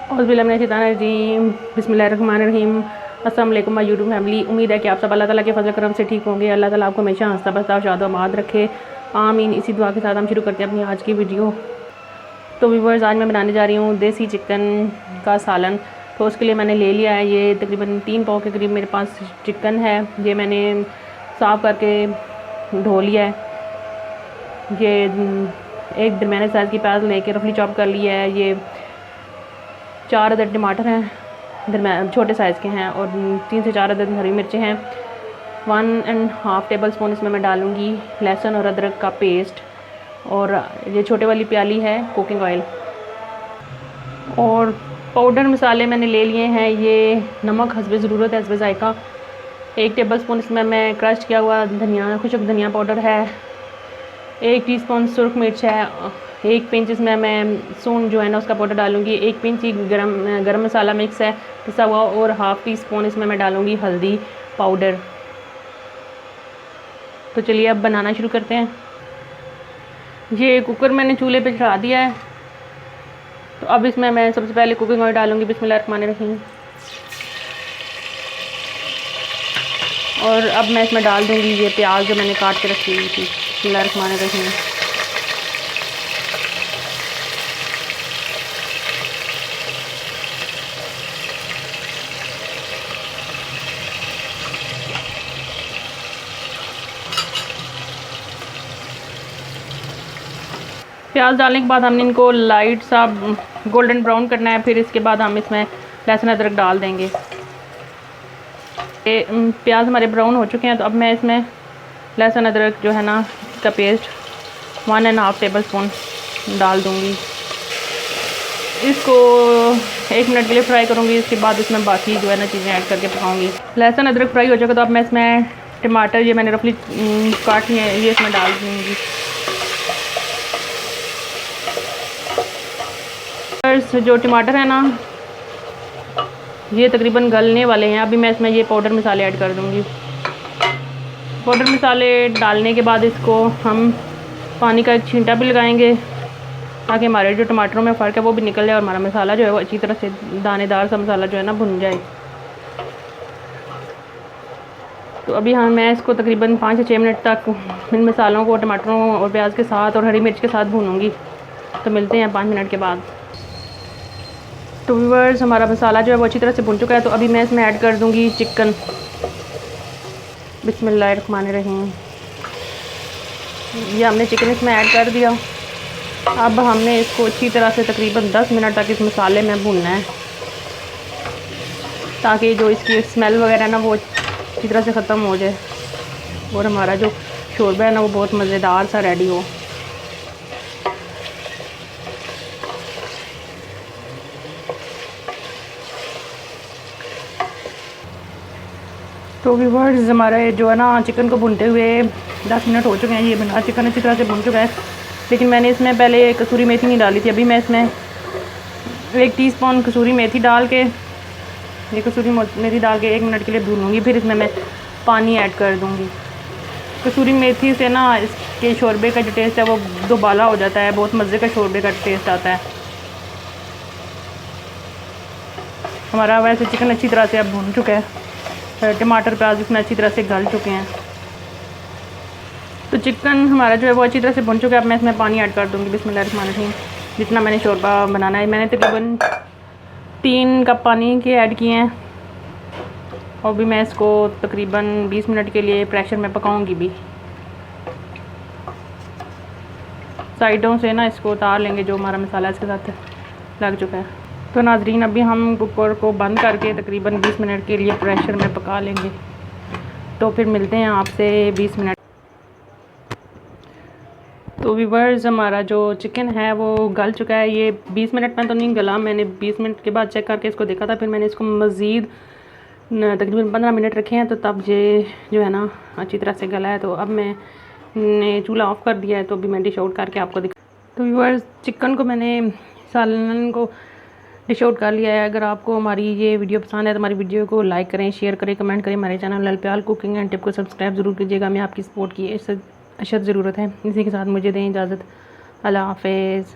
औज़ुबिल्लाहिमिनश्शैतानिर्रजीम बिस्मिल्लाहिर्रहमानिर्रहीम। अस्सलाम वालेकुम माय यूट्यूब फैमिली। उम्मीद है कि आप सब अल्लाह ताला के फजल करम से ठीक होंगे। अल्लाह ताला आपको हमेशा हंसता बसता शाद आबाद रखे, आमीन। इसी दुआ के साथ हम शुरू करते हैं अपनी आज की वीडियो। तो व्यूअर्स, आज मैं बनाने जा रही हूँ देसी चिकन का सालन। तो उसके लिए मैंने ले लिया है ये तकरीबन 3 पाव के करीब मेरे पास चिकन है। ये मैंने साफ़ करके धो लिया है। ये एक दरमियाने साइज़ की प्याज लेके रफली चॉप कर लिया है। ये 4 अदद टमाटर हैं, छोटे साइज़ के हैं, और 3 से 4 अदद हरी मिर्चें हैं। 1.5 टेबल स्पून इसमें मैं डालूँगी लहसुन और अदरक का पेस्ट, और ये छोटे वाली प्याली है कुकिंग ऑयल। और पाउडर मसाले मैंने ले लिए हैं। ये नमक हस्बे ज़रूरत है, हस्बे ज़ायक़ा। 1 टेबल स्पून इसमें मैं क्रश किया हुआ धनिया, खुशक धनिया पाउडर है। 1 टीस्पून सुरख मिर्च है। 1 पिंच इसमें मैं सून जो है ना उसका पाउडर डालूँगी। 1 पिंच ही गरम मसाला मिक्स है पिसा हुआ, और 1/2 टीस्पून इसमें मैं डालूँगी हल्दी पाउडर। तो चलिए अब बनाना शुरू करते हैं। ये कुकर मैंने चूल्हे पे चढ़ा दिया है। तो अब इसमें मैं सबसे पहले कुकिंग ऑयल डालूँगी, बिस्मिल्लाहिर्रहमानिर्रहीम। और अब मैं इसमें डाल दूँगी ये प्याज जो मैंने काट के रखी हुई थी, बिस्मिल्लाहिर्रहमानिर्रहीम। प्याज डालने के बाद हमने इनको लाइट सा गोल्डन ब्राउन करना है। फिर इसके बाद हम इसमें लहसुन अदरक डाल देंगे। प्याज हमारे ब्राउन हो चुके हैं। तो अब मैं इसमें लहसुन अदरक जो है ना इसका पेस्ट 1.5 टेबल स्पून डाल दूँगी। इसको 1 मिनट के लिए फ्राई करूँगी। इसके बाद इसमें बाकी जो है ना चीज़ें ऐड करके पकाऊँगी। लहसुन अदरक फ्राई हो जाएगा तो अब मैं इसमें टमाटर ये मैंने रफली काट लिए ये इसमें डाल दूँगी। जो टमाटर है ना ये तकरीबन गलने वाले हैं। अभी मैं इसमें ये पाउडर मसाले ऐड कर दूँगी। पाउडर मसाले डालने के बाद इसको हम पानी का एक छींटा भी लगाएंगे ताकि हमारे जो टमाटरों में फ़र्क है वो भी निकल जाए और हमारा मसाला जो है वो अच्छी तरह से दानेदार सा मसाला जो है ना भुन जाए। तो अभी मैं इसको तकरीबन 5 से 6 मिनट तक इन मसालों को टमाटरों और प्याज के साथ और हरी मिर्च के साथ भूनूँगी। तो मिलते हैं 5 मिनट के बाद। तो व्यूअर्स, हमारा मसाला जो है वो अच्छी तरह से भुन चुका है। तो अभी मैं इसमें ऐड कर दूँगी चिकन, बिस्मिल्लाहिर्रहमानिर्रहीम। ये हमने चिकन इसमें ऐड कर दिया। अब हमने इसको अच्छी तरह से तकरीबन 10 मिनट तक इस मसाले में भूनना है ताकि जो इसकी स्मेल वगैरह ना वो अच्छी तरह से ख़त्म हो जाए और हमारा जो शोरबा है ना वो बहुत मज़ेदार सा रेडी हो। तो व्यूअर्स, हमारे जो है ना चिकन को भूनते हुए 10 मिनट हो चुके हैं। ये बना चिकन अच्छी तरह से भुन चुका है, लेकिन मैंने इसमें पहले कसूरी मेथी नहीं डाली थी। अभी मैं इसमें 1 टीस्पून कसूरी मेथी डाल के 1 मिनट के लिए भूनूँगी। फिर इसमें मैं पानी ऐड कर दूँगी। कसूरी मेथी से ना इसके शोरबे का जो टेस्ट है वो दोबाला हो जाता है, बहुत मज़े का शोरबे का टेस्ट आता है। हमारा वैसे चिकन अच्छी तरह से अब भून चुका है, टमाटर प्याज इसमें अच्छी तरह से गल चुके हैं। तो चिकन हमारा जो है वो अच्छी तरह से भुन चुका है। अब मैं इसमें पानी ऐड कर दूँगी, बिस्मिल्लाहिर्रहमानिर्रहीम। जितना मैंने शोरबा बनाना है मैंने तकरीबन 3 कप पानी के ऐड किए हैं। और भी मैं इसको तकरीबन 20 मिनट के लिए प्रेशर में पकाऊंगी भी। साइडों से ना इसको उतार लेंगे जो हमारा मसाला इसके साथ लग चुका है। तो नाजरीन, अभी हम कुकर को बंद करके तकरीबन 20 मिनट के लिए प्रेशर में पका लेंगे। तो फिर मिलते हैं आपसे 20 मिनट। तो व्यूअर्स, हमारा जो चिकन है वो गल चुका है। ये 20 मिनट में तो नहीं गला, मैंने 20 मिनट के बाद चेक करके इसको देखा था। फिर मैंने इसको मज़ीद तकरीबन 15 मिनट रखे हैं, तो तब ये जो है ना अच्छी तरह से गला है। तो अब मैंने चूल्हा ऑफ़ कर दिया है। तो अभी मैं डिश आउट करके आपको दिखा। तो व्यूअर्स, चिकन को मैंने सालन को डिश आउट कर लिया है। अगर आपको हमारी ये वीडियो पसंद है तो हमारी वीडियो को लाइक करें, शेयर करें, कमेंट करें। हमारे चैनल अल्प्याल कुकिंग एंड टिप को सब्सक्राइब ज़रूर कीजिएगा। हमें आपकी सपोर्ट की अशद ज़रूरत है। इसी के साथ मुझे दें इजाज़त। अल्लाह हाफ़िज़।